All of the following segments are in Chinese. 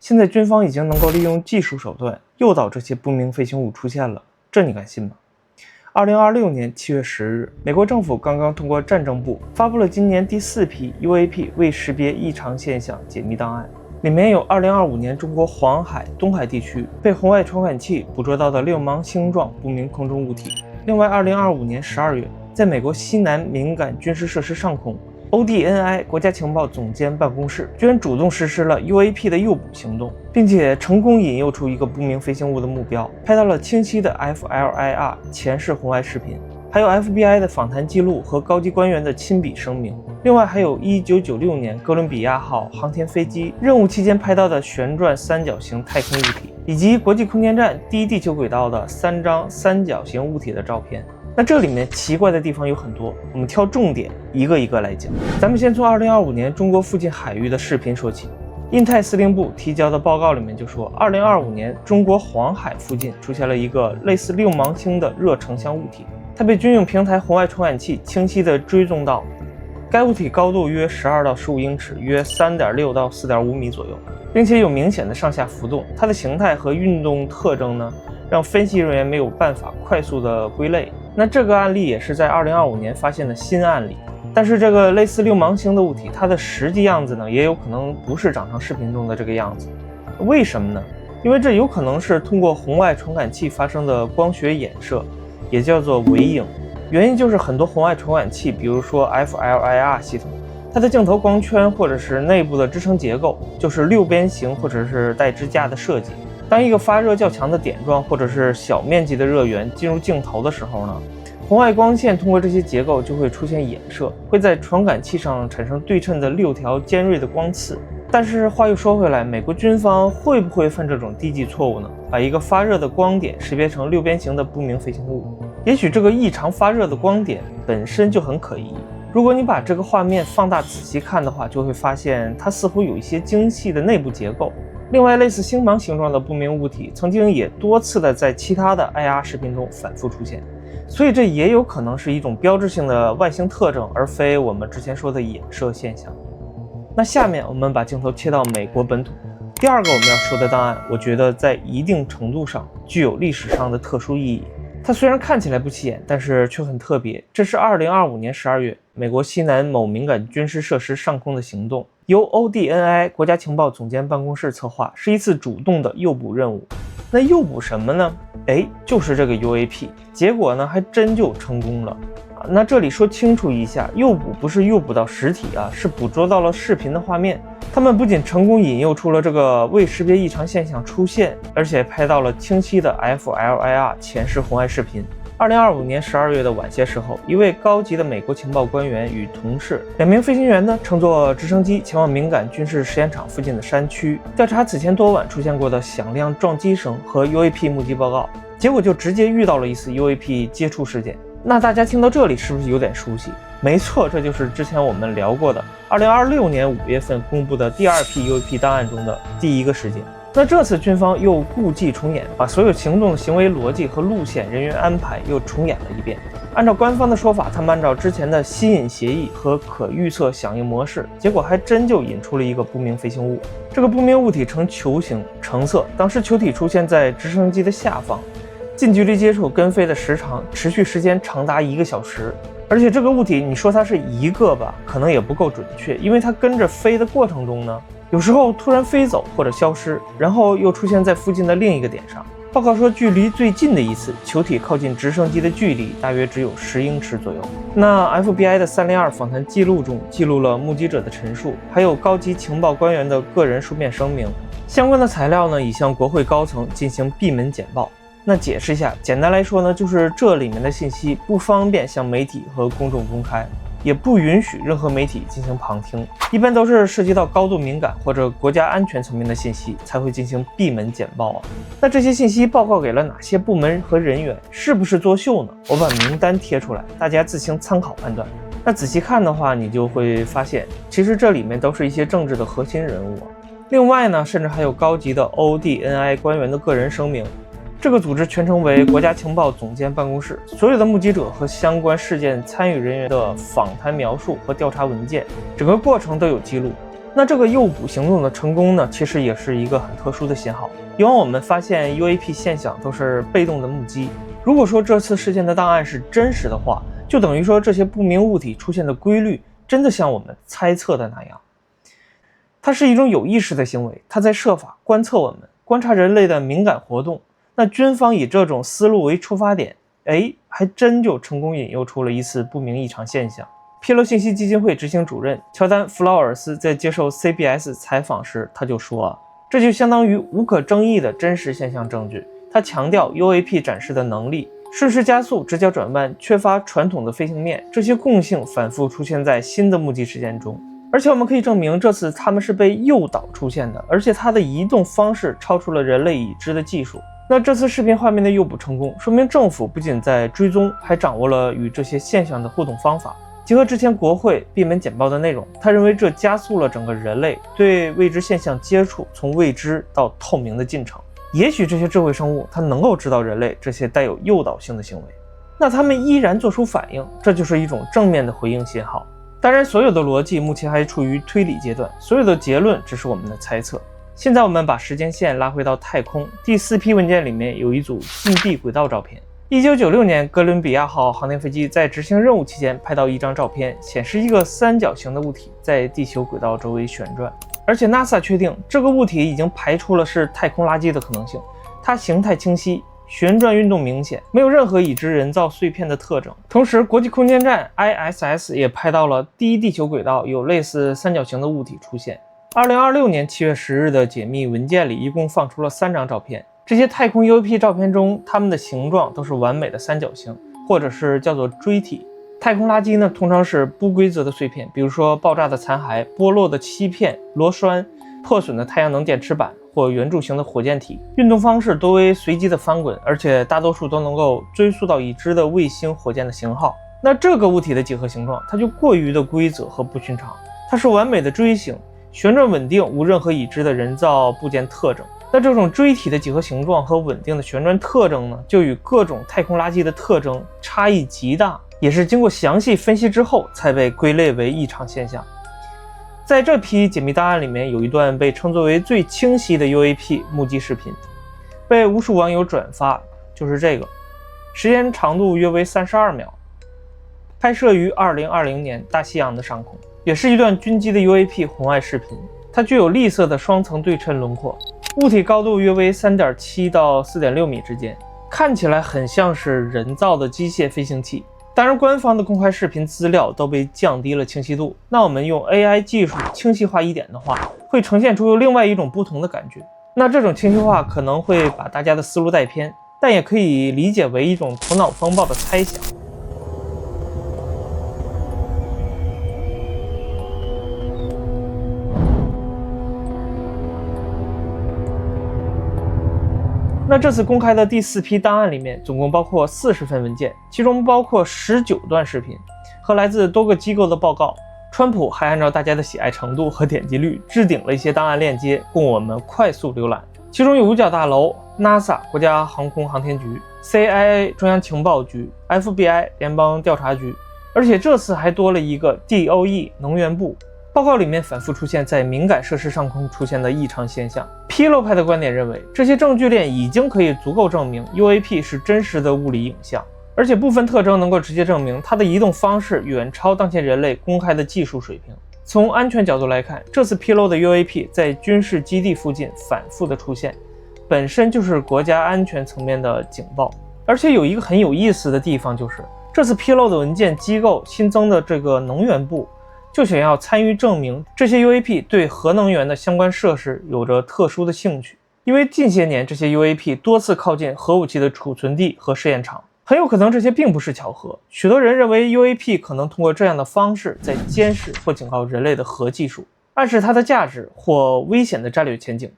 現在軍方已經能夠利用技術手段誘導這些不明飛行物出現了，這你敢信嗎？2026年7月10日，美國政府刚刚通過戰爭部發布了今年第4批 UAP 未識別異常現象解密檔案，裡面有2025年中國黃海、東海地區被紅外傳感器捕捉到的六芒星狀不明空中物体。另外，2025年12月，在美国西南敏感軍事設施上空，ODNI 國家情報總監辦公室居然主動實施了 UAP 的誘捕行動，並且成功引誘出一個不明飛行物的目標，拍到了清晰的 FLIR 前视红外視頻，還有 FBI 的訪談記錄和高級官員的親筆聲明。另外還有1996年哥倫比亞號航天飛機任務期間拍到的旋轉三角形太空物体，以及国際空間站低地球軌道的3張三角形物體的照片。那這裡面奇怪的地方有很多，我們挑重點一個一個來講。咱們先从2025年中国附近海域的视頻說起。印太司令部提交的報告裡面就說，2025年中国黄海附近出现了一個類似六芒星的熱成像物體，它被軍用平台紅外傳感器清晰地追蹤到。該物體高度約12到15英尺，約3.6到4.5米左右，並且有明顯的上下浮動。它的形態和運動特徵呢，讓分析人員沒有辦法快速的歸類。那這個案例也是在2025年發現的新案例，但是這個類似六芒星的物體，它的實際樣子呢，也有可能不是長成視頻中的這個樣子。為什麼呢？因為這有可能是通過紅外傳感器發生的光學衍射，也叫做微影。原因就是很多紅外傳感器，比如說 FLIR 系統，它的鏡頭光圈或者是內部的支撐結構就是六邊形或者是帶支架的設計。當一個發熱較強的點狀或者是小面積的熱源進入鏡頭的時候呢，紅外光線通過這些結構就會出現衍射，會在傳感器上產生對稱的6條尖銳的光刺。但是話又說回來，美國軍方會不會犯這種低級錯誤呢？把一個發熱的光點識別成六邊形的不明飛行物？也許這個異常發熱的光點本身就很可疑。如果你把這個畫面放大仔細看的話，就會發現它似乎有一些精細的內部結構。另外，類似星芒形狀的不明物體曾經也多次的在其他的 IR 視頻中反覆出現，所以這也有可能是一種標誌性的外形特徵，而非我們之前說的衍射現象。那下面我們把鏡頭切到美國本土。第二個我們要說的檔案，我覺得在一定程度上具有歷史上的特殊意義。它雖然看起來不起眼，但是卻很特別。這是2025年12月，美國西南某敏感軍事設施上空的行動，由 ODNI 國家情報總監辦公室策劃，是一次主動的誘捕任務。那誘捕什麼呢？就是這個 UAP。結果呢，還真就成功了。那這裡說清楚一下，誘捕不是誘捕到實體啊，是捕捉到了視頻的畫面。他們不僅成功引誘出了這個未識別異常現象出現，而且拍到了清晰的 FLIR 前視紅外視頻。2025年12月的晚些時候，一位高級的美國情報官員與同事2名飛行員呢，乘坐直升機前往敏感軍事實驗場附近的山區，調查此前多晚出現過的響亮撞擊聲和 UAP 目擊報告。結果就直接遇到了一次 UAP 接觸事件。那大家聽到這裡是不是有點熟悉？沒錯，這就是之前我們聊過的2026年5月份公布的第2批 UAP 檔案中的第一個事件。那這次軍方又故伎重演，把所有行動的行為邏輯和路線、人員安排又重演了一遍。按照官方的說法，他们按照之前的吸引協議和可預測響應模式，結果還真就引出了一個不明飛行物。這個不明物體呈球形橙色，當時球體出現在直升機的下方，近距離接觸跟飛的時長持續時間長達1個小時。而且這個物體你說它是一個吧，可能也不夠準確，因為它跟着飛的過程中呢，有時候突然飛走或者消失，然後又出現在附近的另一個點上。報告說，距離最近的一次球體靠近直升機的距離大約只有10英尺左右。那 FBI 的302訪談記錄中記錄了目擊者的陳述，還有高級情報官員的個人書面聲明。相關的材料呢，已向國會高層進行閉門簡報。那解釋一下，簡單來說呢，就是這裡面的信息不方便向媒體和公眾公開，也不允許任何媒體進行旁聽，一般都是涉及到高度敏感或者國家安全層面的信息才會進行閉門簡報啊。那這些信息報告給了哪些部門和人員，是不是作秀呢？我把名單貼出來，大家自行參考判斷。那仔細看的話，你就會發現，其實這裡面都是一些政治的核心人物啊。另外呢，甚至還有高級的 ODNI 官員的個人聲明。這個組織全稱為國家情報總監辦公室，所有的目擊者和相關事件參與人員的訪談描述和調查文件，整個過程都有記錄。那這個誘捕行動的成功呢，其實也是一個很特殊的信號。以往我們發現 UAP 現象都是被動的目擊，如果說這次事件的檔案是真實的話，就等於說這些不明物體出現的規律真的像我們猜測的那樣。它是一種有意識的行为，它在設法觀測我們，觀察人類的敏感活動。那軍方以這種思路為出發點，還真就成功引誘出了一次不明異常現象。披露信息基金會執行主任喬丹·弗勞爾斯在接受 CBS 採訪時，他就說這就相當於無可爭議的真實現象證據。他強調 UAP 展示的能力，順勢加速、直角轉彎、缺乏傳統的飛行面，這些共性反覆出現在新的目擊事件中。而且我們可以證明，這次它们是被誘導出現的，而且它的移動方式超出了人類已知的技術。那這次視頻畫面的誘捕成功，說明政府不僅在追蹤，還掌握了與這些現象的互動方法。結合之前國會閉門簡報的內容，他認為這加速了整個人類對未知現象接觸從未知到透明的進程。也許這些智慧生物它能夠知道人類這些帶有誘導性的行為，那他們依然做出反應，這就是一種正面的回應信號。當然，所有的邏輯目前還處於推理階段，所有的結論只是我們的猜測。現在我們把時間線拉回到太空，第4批文件裡面有一組近地軌道照片。1996年，哥倫比亞號航天飛機在執行任務期間拍到一張照片，顯示一個三角形的物體在地球軌道周圍旋轉，而且 NASA 確定這個物體已經排除了是太空垃圾的可能性。它形態清晰，旋轉運動明顯，沒有任何已知人造碎片的特徵。同時，國際空間站 ISS 也拍到了第一地球軌道有類似三角形的物體出現。2026年7月10日的解密文件裡，一共放出了3張照片。這些太空 UAP 照片中，它們的形狀都是完美的三角形，或者是叫做锥體。太空垃圾呢，通常是不規則的碎片，比如說爆炸的殘骸、剝落的漆片、螺栓、破損的太陽能電池板或圓柱形的火箭體。運動方式多為隨機的翻滾，而且大多數都能夠追溯到已知的衛星火箭的型號。那這個物體的幾何形狀，它就過於的規則和不尋常，它是完美的錐形，旋轉穩定，無任何已知的人造部件特徵。那這種锥體的幾何形狀和穩定的旋轉特徵呢，就與各種太空垃圾的特徵差異極大，也是經過詳細分析之後才被歸類為異常現象。在這批解密檔案裡面，有一段被稱作為最清晰的 UAP 目擊視頻，被無數網友轉發，就是這個，時間長度約為32秒，拍攝於2020年大西洋的上空，也是一段軍機的 UAP 紅外視頻。它具有綠色的雙層對稱輪廓，物體高度約為3.7到4.6米之間，看起來很像是人造的機械飛行器。當然，官方的公開視頻資料都被降低了清晰度，那我們用 AI 技術清晰化一點的話，會呈現出另外一種不同的感覺。那這種清晰化可能會把大家的思路帶偏，但也可以理解為一種頭腦風暴的猜想。那這次公開的第4批檔案裡面，總共包括40份文件，其中包括19段視頻和來自多個機構的報告。川普還按照大家的喜愛程度和點擊率置頂了一些檔案鏈接，供我們快速瀏覽。其中有五角大樓、NASA 國家航空航天局、CIA 中央情報局、FBI 聯邦調查局，而且這次還多了一個 DOE 能源部。報告裡面反覆出現在敏感設施上空出現的異常現象。披露派的觀點認為，這些證據鏈已經可以足夠證明 UAP 是真實的物理影像，而且部分特徵能夠直接證明它的移動方式遠超當前人類公開的技術水平。從安全角度來看，這次披露的 UAP 在軍事基地附近反覆的出現，本身就是國家安全層面的警報。而且有一個很有意思的地方，就是這次披露的文件機構新增的這個能源部，就想要參與證明這些 UAP 對核能源的相關設施有着特殊的興趣，因為近些年這些 UAP 多次靠近核武器的儲存地和試驗場，很有可能這些並不是巧合。許多人認為 UAP 可能通過這樣的方式在監視或警告人類的核技術，暗示它的價值或危險的戰略前景。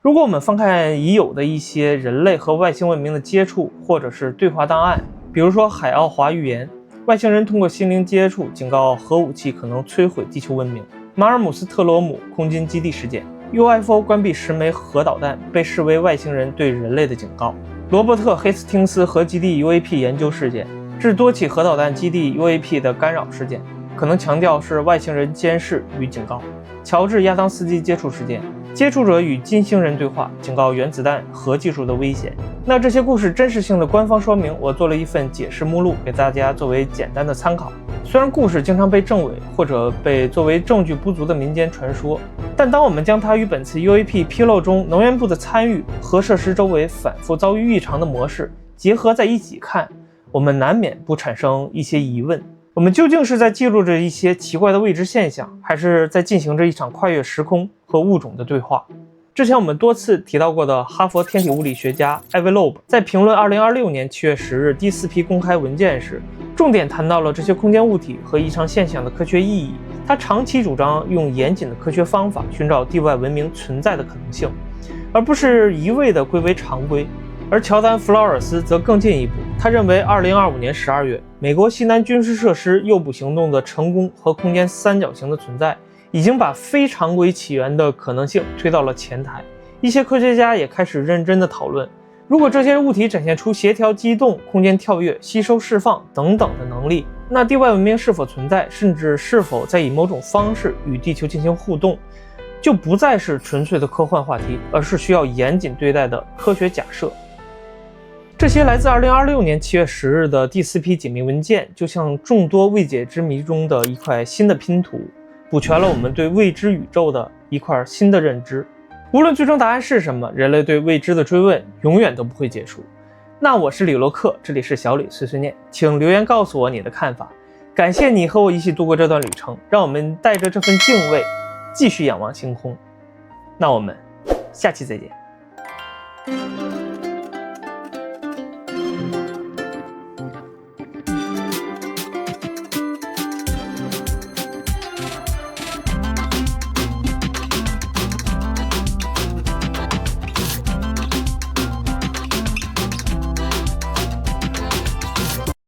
如果我們翻看已有的一些人類和外星文明的接觸或者是對話檔案，比如說海奧華預言，外星人通過心靈接觸警告核武器可能摧毀地球文明。馬爾姆斯特羅姆空軍基地事件， UFO 關閉10枚核導彈被視為外星人對人類的警告。羅伯特黑斯汀斯核基地 UAP 研究事件，致多起核導彈基地 UAP 的干擾事件，可能強調是外星人監視與警告。喬治·亞當斯基接觸事件，接觸者與金星人對話，警告原子彈核技術的危險。那這些故事真實性的官方說明，我做了一份解釋目錄，給大家作為簡單的參考。雖然故事經常被證偽，或者被作為證據不足的民間傳說，但當我們將它與本次 UAP 披露中能源部的參與、核設施周圍反覆遭遇異常的模式結合在一起看，我們難免不產生一些疑問。我們究竟是在記錄着一些奇怪的未知現象，還是在進行着一場跨越時空和物種的对話？之前我們多次提到過的哈佛天体物理學家艾维洛布在評論2026年7月10日第4批公開文件時，重點談到了這些空間物體和異常現象的科學意義。他長期主張用嚴謹的科學方法尋找地外文明存在的可能性，而不是一味地歸為常規。而喬丹·弗劳爾斯則更進一步，他認為2025年12月，美國西南軍事設施誘捕行動的成功和空間三角形的存在，已經把非常規起源的可能性推到了前台。一些科学家也開始認真地討論，如果這些物體展現出協調機動、空間跳躍、吸收釋放等等的能力，那地外文明是否存在，甚至是否在以某種方式與地球進行互动，就不再是纯粹的科幻話題，而是需要嚴謹對待的科学假設。這些來自2026年7月10日的第4批解密文件，就像眾多未解之謎中的一塊新的拼圖，補全了我們對未知宇宙的一塊新的認知。無論最終答案是什麼，人類對未知的追問永遠都不會結束。那我是李洛克，這裡是小李碎碎念，請留言告訴我你的看法。感謝你和我一起度過這段旅程，讓我們帶着這份敬畏，繼續仰望星空。那我們下期再見。